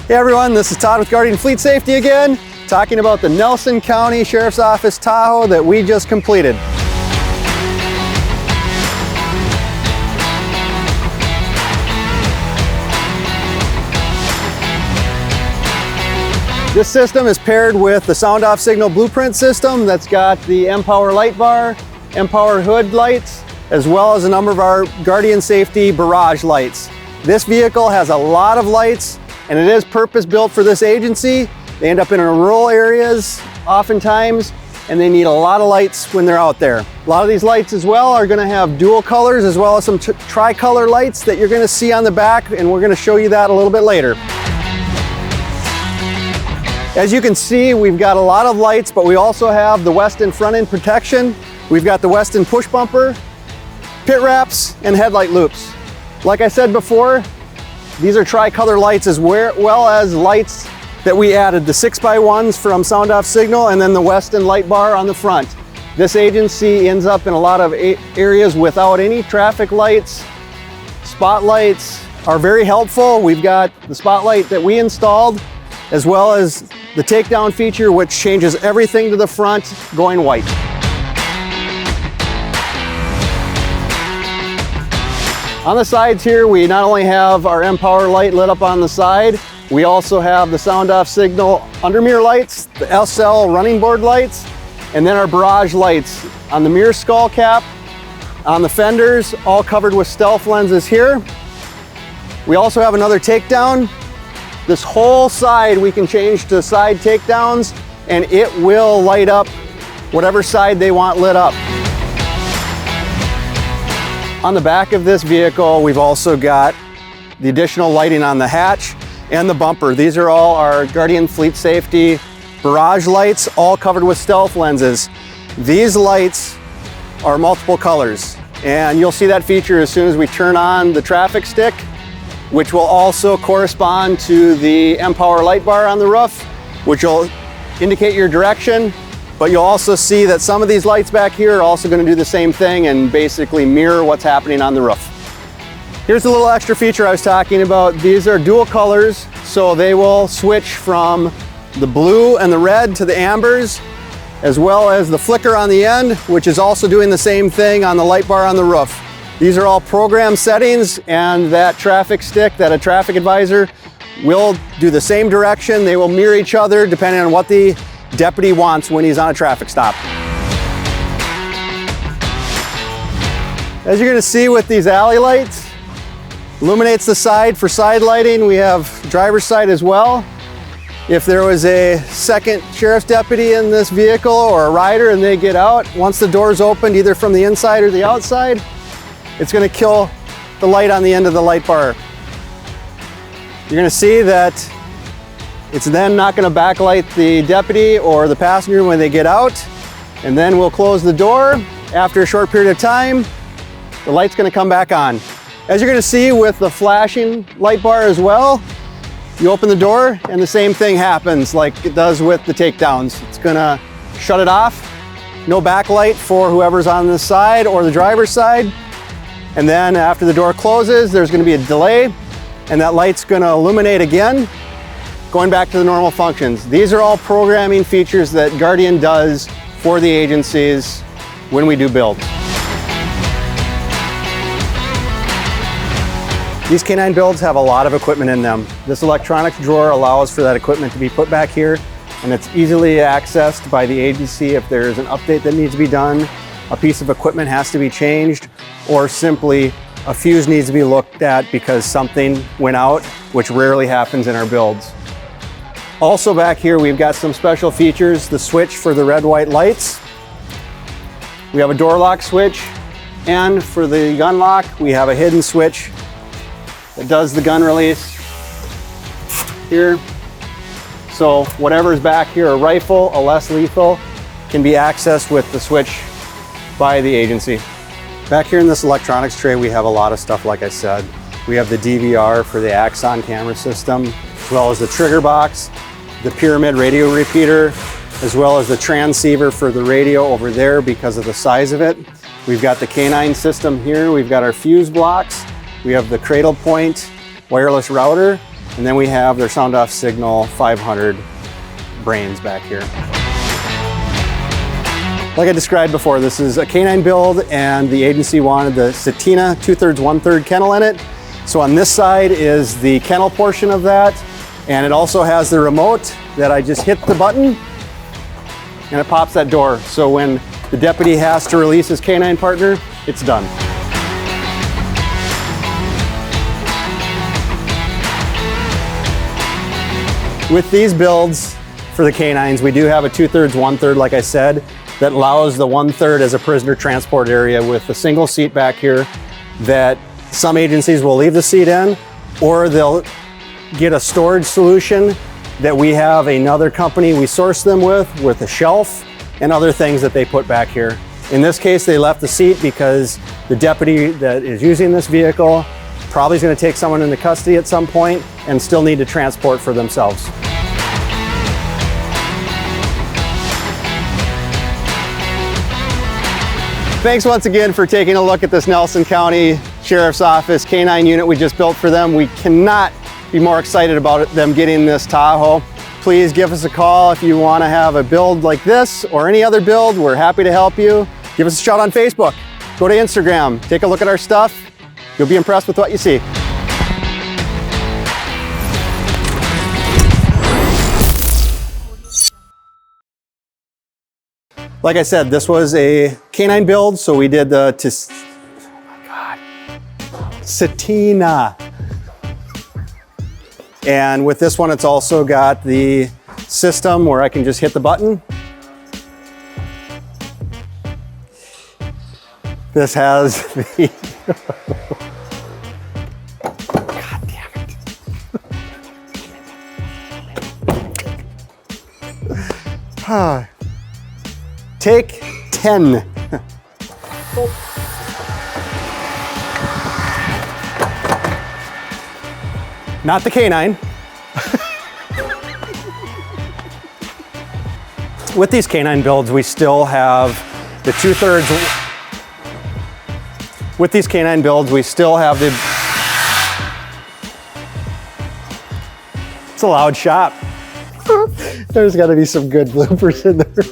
Hey everyone, this is Todd with Guardian Fleet Safety again, talking about the Nelson County Sheriff's Office Tahoe that we just completed. This system is paired with the SoundOff Signal blueprint system that's got the mPOWER light bar, mPOWER hood lights, as well as a number of our Guardian Safety barrage lights. This vehicle has a lot of lights, and it is purpose-built for this agency. They end up in rural areas oftentimes, and they need a lot of lights when they're out there. A lot of these lights as well are gonna have dual colors as well as some tricolor lights that you're gonna see on the back, and we're gonna show you that a little bit later. As you can see, we've got a lot of lights, but we also have the Weston front end protection. We've got the Weston push bumper, pit wraps, and headlight loops. Like I said before, these are tricolor lights as well as lights that we added, the 6x1s from SoundOff Signal and then the Weston light bar on the front. This agency ends up in a lot of areas without any traffic lights. Spotlights are very helpful. We've got the spotlight that we installed as well as the takedown feature, which changes everything to the front going white. On the sides here, we not only have our mPOWER light lit up on the side, we also have the SoundOff Signal under mirror lights, the SL running board lights, and then our barrage lights on the mirror skull cap, on the fenders, all covered with stealth lenses here. We also have another takedown. This whole side we can change to side takedowns, and it will light up whatever side they want lit up. On the back of this vehicle, we've also got the additional lighting on the hatch and the bumper. These are all our Guardian Fleet Safety barrage lights, all covered with stealth lenses. These lights are multiple colors, and you'll see that feature as soon as we turn on the traffic stick, which will also correspond to the mPOWER light bar on the roof, which will indicate your direction. But you'll also see that some of these lights back here are also going to do the same thing and basically mirror what's happening on the roof. Here's a little extra feature I was talking about. These are dual colors, so they will switch from the blue and the red to the ambers, as well as the flicker on the end, which is also doing the same thing on the light bar on the roof. These are all program settings, and that traffic stick, that a traffic advisor will do the same direction. They will mirror each other depending on what the deputy wants when he's on a traffic stop. As you're going to see with these alley lights, illuminates the side for side lighting. We have driver's side as well. If there was a second sheriff's deputy in this vehicle or a rider and they get out, once the door's opened either from the inside or the outside, it's going to kill the light on the end of the light bar. You're going to see that it's then not going to backlight the deputy or the passenger when they get out, and then we'll close the door. After a short period of time, the light's going to come back on. As you're going to see with the flashing light bar as well, you open the door and the same thing happens like it does with the takedowns. It's going to shut it off. No backlight for whoever's on this side or the driver's side. And then after the door closes, there's going to be a delay, and that light's going to illuminate again, going back to the normal functions. These are all programming features that Guardian does for the agencies when we do build. These canine builds have a lot of equipment in them. This electronics drawer allows for that equipment to be put back here, and it's easily accessed by the agency if there's an update that needs to be done, a piece of equipment has to be changed, or simply a fuse needs to be looked at because something went out, which rarely happens in our builds. Also back here, we've got some special features, the switch for the red, white lights. We have a door lock switch, and for the gun lock, we have a hidden switch that does the gun release here. So whatever's back here, a rifle, a less lethal, can be accessed with the switch by the agency. Back here in this electronics tray, we have a lot of stuff, like I said. We have the DVR for the Axon camera system, as well as the trigger box, the pyramid radio repeater, as well as the transceiver for the radio over there because of the size of it. We've got the canine system here. We've got our fuse blocks. We have the cradle point wireless router, And then we have their SoundOff Signal 500 brains back here. Like I described before, this is a canine build and the agency wanted the Satina 2/3, 1/3 kennel in it. So on this side is the kennel portion of that. And it also has the remote that I just hit the button and it pops that door. So when the deputy has to release his canine partner, it's done. With these builds for the canines, we do have a 2/3, 1/3, like I said, that allows the 1/3 as a prisoner transport area with a single seat back here that some agencies will leave the seat in, or they'll get a storage solution that we have another company we source them with a shelf and other things that they put back here. In this case, they left the seat because the deputy that is using this vehicle probably is going to take someone into custody at some point and still need to transport for themselves. Thanks once again for taking a look at this Nelson County Sheriff's Office canine unit we just built for them. We cannot be more excited about them getting this Tahoe. Please give us a call if you want to have a build like this or any other build. We're happy to help you. Give us a shout on Facebook. Go to Instagram. Take a look at our stuff. You'll be impressed with what you see. Like I said, this was a canine build, so we did the Satina. And with this one, it's also got the system where I can just hit the button. This has the, God damn it. Take 10. Not the canine. With these canine builds, we still have the 2/3. With these canine builds, we still have the, it's a loud shop. There's gotta be some good bloopers in there.